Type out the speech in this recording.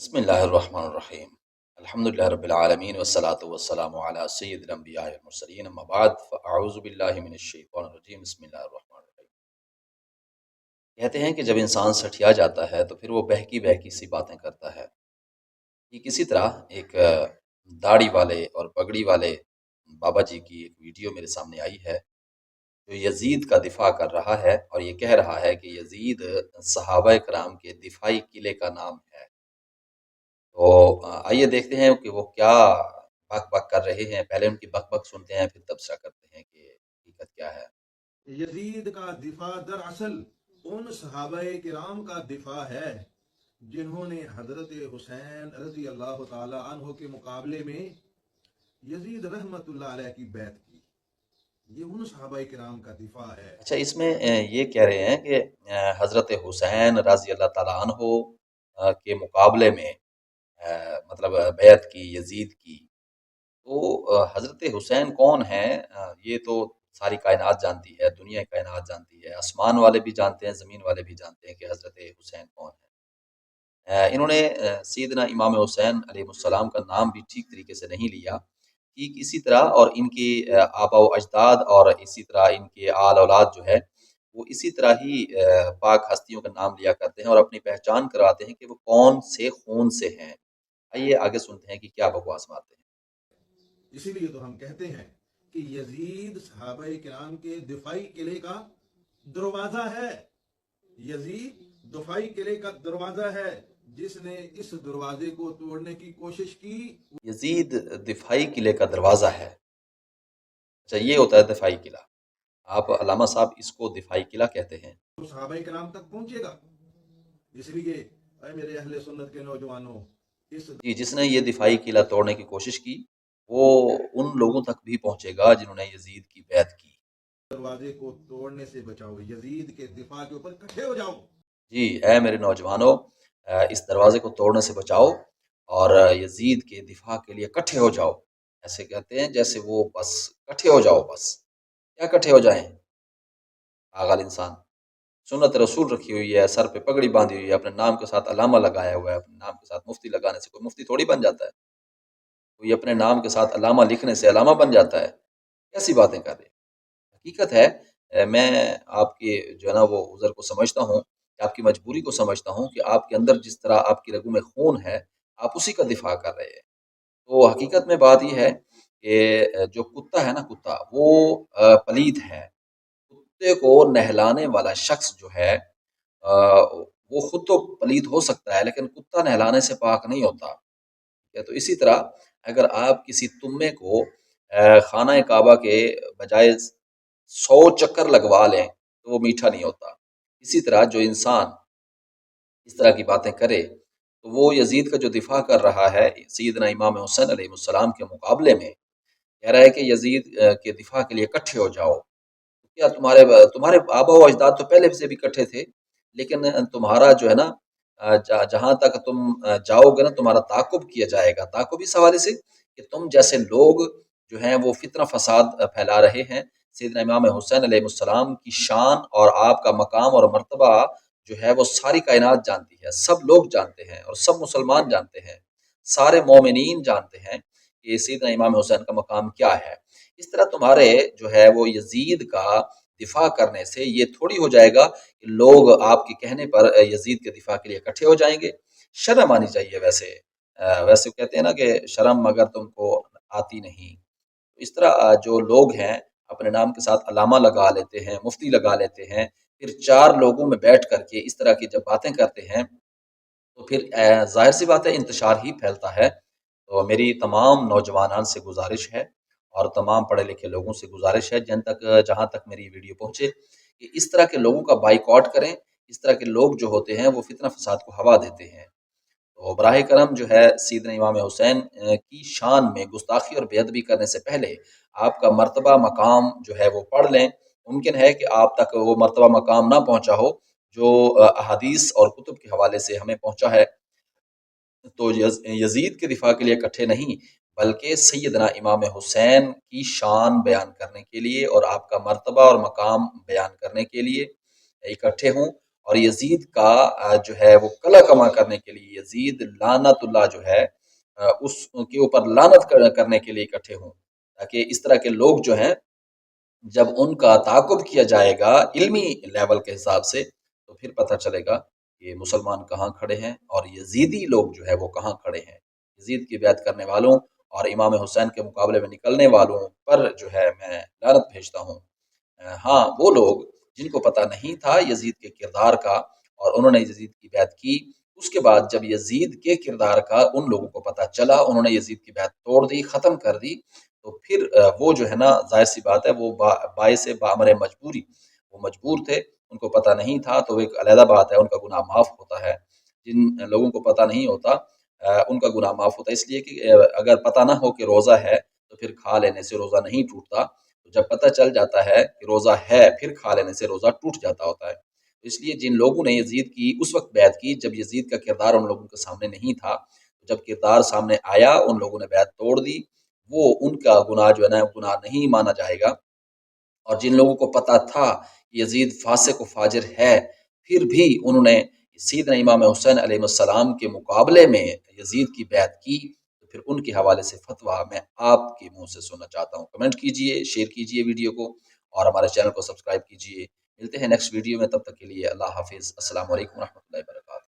بسم اللہ الرحمن الرحیم الحمد للہ رب العالمین والصلاة والسلام علی سید الانبیاء والمرسلین اما بعد فاعوذ باللہ من الشیطان الرجیم بسم اللہ الرحمن الرحیم۔ کہتے ہیں کہ جب انسان سٹھیا جاتا ہے تو پھر وہ بہکی بہکی سی باتیں کرتا ہے۔ یہ کسی طرح ایک داڑھی والے اور پگڑی والے بابا جی کی ایک ویڈیو میرے سامنے آئی ہے جو یزید کا دفاع کر رہا ہے، اور یہ کہہ رہا ہے کہ یزید صحابہ کرام کے دفاعی قلعے کا نام ہے۔ تو آئیے دیکھتے ہیں کہ وہ کیا بک بک کر رہے ہیں۔ پہلے ان کی بک بک سنتے ہیں، پھر تبصرہ کرتے ہیں کہ حقیقت کیا ہے۔ یزید کا دفاع دراصل ان صحابہ کرام کا دفاع ہے جنہوں نے حضرت حسین رضی اللہ تعالی عنہ کے مقابلے میں یزید رحمت اللہ علیہ کی بیعت کی۔ یہ ان صحابہ کرام کا دفاع ہے۔ اچھا، اس میں یہ کہہ رہے ہیں کہ حضرت حسین رضی اللہ تعالیٰ عنہ کے مقابلے میں مطلب بیعت کی یزید کی۔ تو حضرت حسین کون ہیں؟ یہ تو ساری کائنات جانتی ہے، دنیا کائنات جانتی ہے، آسمان والے بھی جانتے ہیں، زمین والے بھی جانتے ہیں کہ حضرت حسین کون ہیں۔ انہوں نے سیدنا امام حسین علیہ السلام کا نام بھی ٹھیک طریقے سے نہیں لیا۔ ٹھیک اسی طرح اور ان کی آبا و اجداد اور اسی طرح ان کے آل اولاد جو ہے وہ اسی طرح ہی پاک ہستیوں کا نام لیا کرتے ہیں اور اپنی پہچان کرواتے ہیں کہ وہ کون سے خون سے ہیں۔ آئیے آگے سنتے ہیں کہ کیا بکواس مارتے ہیں۔ اسی لیے تو ہم کہتے ہیں کہ یزید صحابہ کرام کے دفاعی قلعے کا دروازہ ہے۔ یزید دفاعی قلعے کا دروازہ ہے، جس نے اس دروازے کو توڑنے کی کوشش کی۔ یزید دفاعی قلعے کا دروازہ ہے۔ اچھا، یہ ہوتا ہے دفاعی قلعہ۔ آپ علامہ صاحب اس کو دفاعی قلعہ کہتے ہیں۔ تو صحابہ کرام تک پہنچے گا۔ اس لیے اے میرے اہل سنت کے نوجوانوں، جس نے یہ دفاعی قلعہ توڑنے کی کوشش کی وہ ان لوگوں تک بھی پہنچے گا جنہوں نے یزید کی بیعت کی۔ دروازے کو توڑنے سے بچاؤ، یزید کے دفاع کے اوپر کٹھے ہو جاؤ۔ جی اے میرے نوجوانوں، اس دروازے کو توڑنے سے بچاؤ اور یزید کے دفاع کے لیے کٹھے ہو جاؤ۔ ایسے کہتے ہیں جیسے وہ بس کٹھے ہو جاؤ۔ بس کیا کٹھے ہو جائیں؟ پاگل انسان، سنت رسول رکھی ہوئی ہے، سر پہ پگڑی باندھی ہوئی ہے، اپنے نام کے ساتھ علامہ لگایا ہوا ہے۔ اپنے نام کے ساتھ مفتی لگانے سے کوئی مفتی تھوڑی بن جاتا ہے۔ کوئی اپنے نام کے ساتھ علامہ لکھنے سے علامہ بن جاتا ہے؟ کیسی باتیں کر رہے ہیں؟ حقیقت ہے میں آپ کے جو ہے نا وہ عذر کو سمجھتا ہوں، آپ کی مجبوری کو سمجھتا ہوں کہ آپ کے اندر جس طرح آپ کی رگوں میں خون ہے آپ اسی کا دفاع کر رہے ہیں۔ تو حقیقت میں بات یہ ہے کہ جو کتا ہے نا، کتا وہ پلید ہے۔ کتے کو نہلانے والا شخص جو ہے وہ خود تو پلید ہو سکتا ہے لیکن کتا نہلانے سے پاک نہیں ہوتا۔ تو اسی طرح اگر آپ کسی تمے کو خانہ کعبہ کے بجائے 100 چکر لگوا لیں تو وہ میٹھا نہیں ہوتا۔ اسی طرح جو انسان اس طرح کی باتیں کرے تو وہ یزید کا جو دفاع کر رہا ہے سیدنا امام حسین علیہ السلام کے مقابلے میں، کہہ رہا ہے کہ یزید کے دفاع کے لیے کٹھے ہو جاؤ۔ کیا تمہارے آبا و اجداد تو پہلے سے بھی کٹھے تھے، لیکن تمہارا جو ہے نا جہاں تک تم جاؤ گے نا تمہارا تعاقب کیا جائے گا۔ تعاقب اس حوالے سے کہ تم جیسے لوگ جو ہیں وہ فتنہ فساد پھیلا رہے ہیں۔ سیدنا امام حسین علیہ السلام کی شان اور آپ کا مقام اور مرتبہ جو ہے وہ ساری کائنات جانتی ہے، سب لوگ جانتے ہیں اور سب مسلمان جانتے ہیں، سارے مومنین جانتے ہیں کہ سیدنا امام حسین کا مقام کیا ہے۔ اس طرح تمہارے جو ہے وہ یزید کا دفاع کرنے سے یہ تھوڑی ہو جائے گا کہ لوگ آپ کے کہنے پر یزید کے دفاع کے لیے اکٹھے ہو جائیں گے۔ شرم آنی چاہیے۔ ویسے کہتے ہیں نا کہ شرم مگر تم کو آتی نہیں۔ اس طرح جو لوگ ہیں اپنے نام کے ساتھ علامہ لگا لیتے ہیں، مفتی لگا لیتے ہیں، پھر 4 لوگوں میں بیٹھ کر کے اس طرح کی جب باتیں کرتے ہیں تو پھر ظاہر سی بات ہے انتشار ہی پھیلتا ہے۔ تو میری تمام نوجوانان سے گزارش ہے اور تمام پڑھے لکھے لوگوں سے گزارش ہے جہاں تک میری ویڈیو پہنچے کہ اس طرح کے لوگوں کا بائیکاٹ کریں۔ اس طرح کے لوگ جو ہوتے ہیں وہ فتنہ فساد کو ہوا دیتے ہیں۔ تو براہ کرم جو ہے سیدنا امام حسین کی شان میں گستاخی اور بے ادبی کرنے سے پہلے آپ کا مرتبہ مقام جو ہے وہ پڑھ لیں۔ ممکن ہے کہ آپ تک وہ مرتبہ مقام نہ پہنچا ہو جو احادیث اور کتب کے حوالے سے ہمیں پہنچا ہے۔ تو یزید کے دفاع کے لیے اکٹھے نہیں بلکہ سیدنا امام حسین کی شان بیان کرنے کے لیے اور آپ کا مرتبہ اور مقام بیان کرنے کے لیے اکٹھے ہوں اور یزید کا جو ہے وہ کلا کما کرنے کے لیے یزید لعنت اللہ جو ہے اس کے اوپر لعنت کرنے کے لیے اکٹھے ہوں، تاکہ اس طرح کے لوگ جو ہیں جب ان کا تعاقب کیا جائے گا علمی لیول کے حساب سے تو پھر پتہ چلے گا کہ مسلمان کہاں کھڑے ہیں اور یزیدی لوگ جو ہے وہ کہاں کھڑے ہیں۔ یزید کی بیعت کرنے والوں اور امام حسین کے مقابلے میں نکلنے والوں پر جو ہے میں لعنت بھیجتا ہوں۔ ہاں وہ لوگ جن کو پتہ نہیں تھا یزید کے کردار کا اور انہوں نے یزید کی بیعت کی، اس کے بعد جب یزید کے کردار کا ان لوگوں کو پتہ چلا، انہوں نے یزید کی بیعت توڑ دی، ختم کر دی، تو پھر وہ جو ہے نا ظاہر سی بات ہے وہ باعث بامر مجبوری، وہ مجبور تھے، ان کو پتہ نہیں تھا تو ایک علیحدہ بات ہے، ان کا گناہ معاف ہوتا ہے۔ جن لوگوں کو پتہ نہیں ہوتا ان کا گناہ معاف ہوتا ہے، اس لیے کہ اگر پتہ نہ ہو کہ روزہ ہے تو پھر کھا لینے سے روزہ نہیں ٹوٹتا، تو جب پتہ چل جاتا ہے کہ روزہ ہے پھر کھا لینے سے روزہ ٹوٹ جاتا ہوتا ہے۔ اس لیے جن لوگوں نے یزید کی اس وقت بیعت کی جب یزید کا کردار ان لوگوں کے سامنے نہیں تھا، جب کردار سامنے آیا ان لوگوں نے بیعت توڑ دی، وہ ان کا گناہ جو ہے نا گناہ نہیں مانا جائے گا۔ اور جن لوگوں کو پتہ تھا یزید فاسق و فاجر ہے، پھر بھی انہوں نے سیدنا امام حسین علیہ السلام کے مقابلے میں یزید کی بیعت کی، تو پھر ان کے حوالے سے فتویٰ میں آپ کے منہ سے سننا چاہتا ہوں۔ کمنٹ کیجئے، شیئر کیجئے ویڈیو کو اور ہمارے چینل کو سبسکرائب کیجئے۔ ملتے ہیں نیکسٹ ویڈیو میں، تب تک کے لیے اللہ حافظ۔ السلام علیکم ورحمۃ اللہ وبرکاتہ۔